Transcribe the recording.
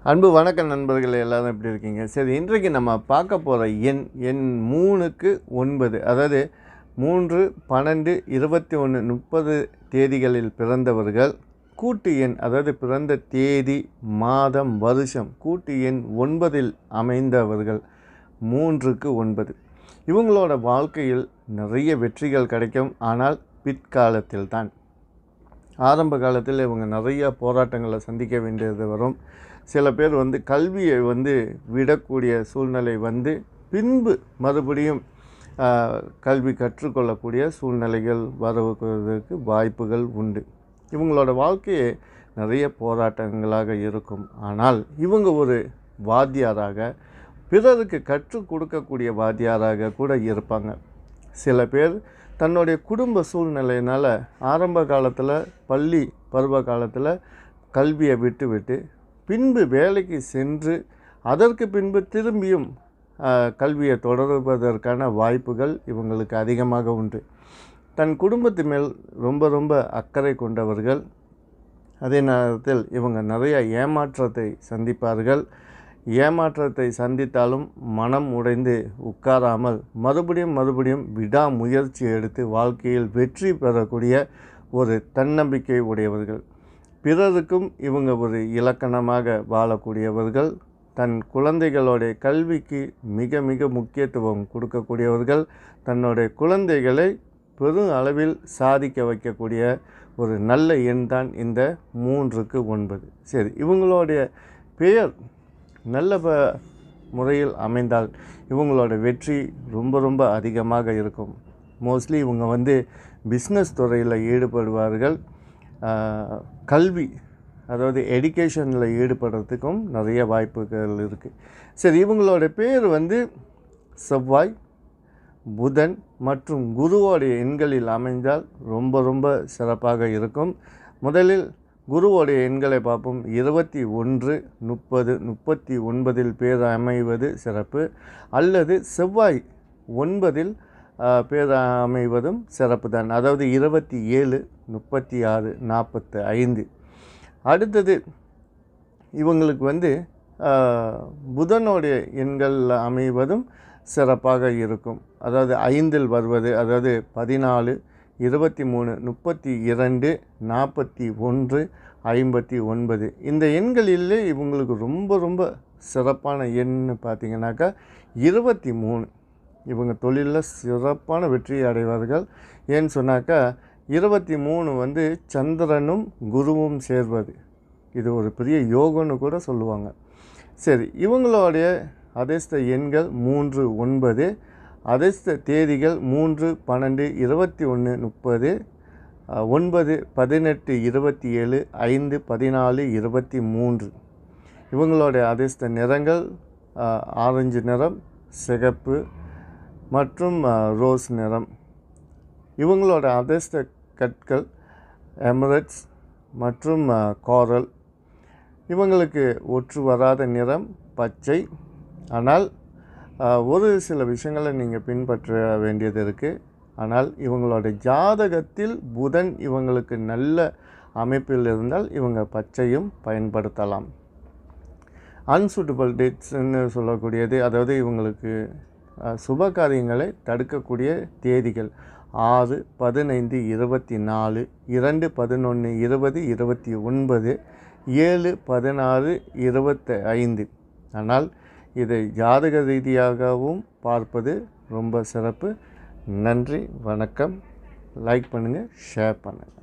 அன்பு வணக்கம் நண்பர்களே, எல்லாரும் எப்படி இருக்கீங்க? சரி, இன்றைக்கு நம்ம பார்க்க போகிற எண் 3க்கு 9, அதாவது 3, 12, 21, 30 தேதிகளில் பிறந்தவர்கள் கூட்டு எண், அதாவது பிறந்த தேதி, மாதம், வருஷம் கூட்டு எண் 9இல் அமைந்தவர்கள் 3க்கு 9. இவங்களோட வாழ்க்கையில் நிறைய வெற்றிகள் கிடைக்கும். ஆனால் பிற்காலத்தில் தான். ஆரம்ப காலத்தில் இவங்க நிறைய போராட்டங்களை சந்திக்க வேண்டியது வரும். சில பேர் கல்வியை விடக்கூடிய சூழ்நிலை பின்பு மறுபடியும் கல்வி கற்றுக்கொள்ளக்கூடிய சூழ்நிலைகள் வருவதற்கு வாய்ப்புகள் உண்டு. இவங்களோட வாழ்க்கையே நிறைய போராட்டங்களாக இருக்கும். ஆனால் இவங்க ஒரு வாத்தியாராக, பிறருக்கு கற்றுக் கொடுக்கக்கூடிய வாத்தியாராக கூட இருப்பாங்க. சில பேர் தன்னுடைய குடும்ப சூழ்நிலையினால் ஆரம்ப காலத்தில், பள்ளி பருவ காலத்தில் கல்வியை விட்டு பின்பு வேலைக்கு சென்று அதற்கு பின்பு திரும்பியும் கல்வியை தொடர்வதற்கான வாய்ப்புகள் இவங்களுக்கு அதிகமாக உண்டு. தன் குடும்பத்து மேல் ரொம்ப அக்கறை கொண்டவர்கள். அதே நேரத்தில் இவங்க நிறைய ஏமாற்றத்தை சந்திப்பார்கள். ஏமாற்றத்தை சந்தித்தாலும் மனம் உடைந்து உட்காராமல் மறுபடியும் விடாமுயற்சி எடுத்து வாழ்க்கையில் வெற்றி பெறக்கூடிய ஒரு தன்னம்பிக்கை உடையவர்கள். பிறருக்கும் இவங்க ஒரு இலக்கணமாக வாழக்கூடியவர்கள். தன் குழந்தைகளுடைய கல்விக்கு மிக முக்கியத்துவம் கொடுக்கக்கூடியவர்கள். தன்னுடைய குழந்தைகளை பெரும் அளவில் சாதிக்க வைக்கக்கூடிய ஒரு நல்ல எண் தான் இந்த 3க்கு 9. சரி, இவங்களுடைய பெயர் நல்ல முறையில் அமைந்தால் இவங்களோட வெற்றி ரொம்ப அதிகமாக இருக்கும். மோஸ்ட்லி இவங்க பிஸ்னஸ் துறையில் ஈடுபடுவார்கள். கல்வி, அதாவது எடுகேஷனில் ஈடுபடுறதுக்கும் நிறைய வாய்ப்புகள் இருக்குது. சரி, இவங்களோட பேர் செவ்வாய், புதன் மற்றும் குருவோடைய எண்களில் அமைந்தால் ரொம்ப சிறப்பாக இருக்கும். முதலில் குருவோடைய எண்களை பார்ப்போம். 21, 30, 39 பேர் அமைவது சிறப்பு. அல்லது செவ்வாய் 9இல் பேர் அமைவதும் சிறப்பு தான். அதாவது 27, 36, 45. அடுத்தது இவங்களுக்கு புதனுடைய எண்கள் அமைவதும் சிறப்பாக இருக்கும். அதாவது 5இல் வருவது, அதாவது 14, 23, 32, 41, 59. இந்த எண்களிலே இவங்களுக்கு ரொம்ப சிறப்பான எண்ணு பார்த்திங்கனாக்கா 23. இவங்க தொழிலில் சிறப்பான வெற்றி அடைவார்கள். ஏன்னு சொன்னாக்கா 23 சந்திரனும் குருவும் சேர்வது, இது ஒரு பெரிய யோகம்னு கூட சொல்லுவாங்க. சரி, இவங்களுடைய அதிர்ஷ்ட எண்கள் 3, 9. அதிர்ஷ்ட தேதிகள் 3, 12, 21, 30, 9, 18, 27, 5, 14, 23. இவங்களுடைய அதிர்ஷ்ட நிறங்கள் ஆரஞ்சு நிறம், சிகப்பு மற்றும் ரோஸ் நிறம். இவங்களோட அதிர்ஷ்ட கற்கள் எமரல்ட்ஸ் மற்றும் கோரல். இவங்களுக்கு ஒற்று வராத நிறம் பச்சை. ஆனால் ஒரு சில விஷயங்களை நீங்கள் பின்பற்ற வேண்டியது இருக்குது. ஆனால் இவங்களோட ஜாதகத்தில் புதன் இவங்களுக்கு நல்ல அமைப்பில் இருந்தால் இவங்க பச்சையும் பயன்படுத்தலாம். அன்சூட்டபிள் டேட்ஸ்ன்னு சொல்லக்கூடியது, அதாவது இவங்களுக்கு சுப காரியங்களை தடுக்கக்கூடிய தேதிகள் 6, 15, 24, 2, 11, 20, 29, 7, 16, 25. ஆனால் இதை ஜாதக ரீதியாகவும் பார்ப்பது ரொம்ப சிறப்பு. நன்றி, வணக்கம். லைக் பண்ணுங்கள், ஷேர் பண்ணுங்கள்.